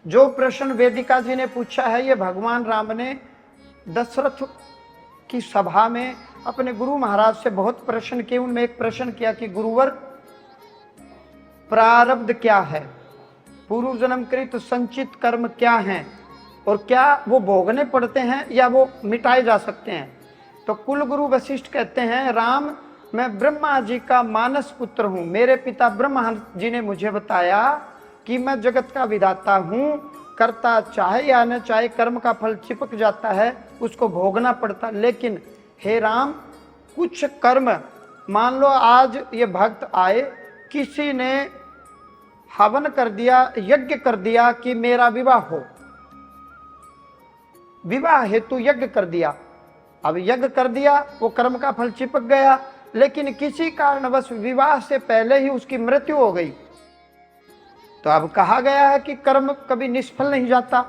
जो प्रश्न वेदिका जी ने पूछा है, ये भगवान राम ने दशरथ की सभा में अपने गुरु महाराज से बहुत प्रश्न किए। उनमें एक प्रश्न किया कि गुरुवर, प्रारब्ध क्या है, पूर्व जन्म कृत संचित कर्म क्या हैं, और क्या वो भोगने पड़ते हैं या वो मिटाए जा सकते हैं। तो कुल गुरु वशिष्ठ कहते हैं, राम, मैं ब्रह्मा जी का मानस पुत्र हूँ। मेरे पिता ब्रह्मा जी ने मुझे बताया कि मैं जगत का विधाता हूँ, करता चाहे या न चाहे कर्म का फल चिपक जाता है, उसको भोगना पड़ता। लेकिन हे राम, कुछ कर्म, मान लो आज ये भक्त आए, किसी ने हवन कर दिया, यज्ञ कर दिया कि मेरा विवाह हो, विवाह हेतु यज्ञ कर दिया। अब यज्ञ कर दिया, वो कर्म का फल चिपक गया, लेकिन किसी कारणवश विवाह से पहले ही उसकी मृत्यु हो गई। तो अब कहा गया है कि कर्म कभी निष्फल नहीं जाता।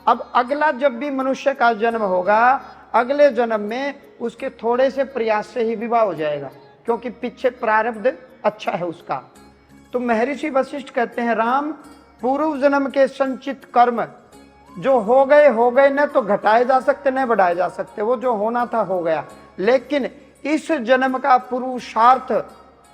अब अगला जब भी मनुष्य का जन्म होगा, अगले जन्म में उसके थोड़े से प्रयास से ही विवाह हो जाएगा, क्योंकि पीछे प्रारब्ध अच्छा है उसका। तो महर्षि वशिष्ठ कहते हैं, राम, पूर्व जन्म के संचित कर्म जो हो गए, न तो घटाए जा सकते न बढ़ाए जा सकते, वो जो होना था हो गया। लेकिन इस जन्म का पुरुषार्थ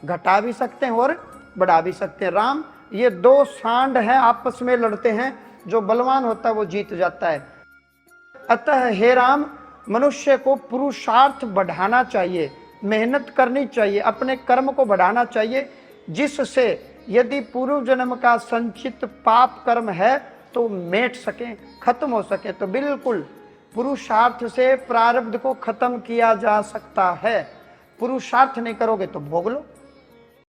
घटा भी सकते हैं और बढ़ा भी सकते हैं। राम, ये दो सांड हैं, आपस में लड़ते हैं, जो बलवान होता है वो जीत जाता है। अतः हे राम, मनुष्य को पुरुषार्थ बढ़ाना चाहिए, मेहनत करनी चाहिए, अपने कर्म को बढ़ाना चाहिए, जिससे यदि पूर्व जन्म का संचित पाप कर्म है तो मेट सके, खत्म हो सके। तो बिल्कुल पुरुषार्थ से प्रारब्ध को खत्म किया जा सकता है। पुरुषार्थ नहीं करोगे तो भोग लो।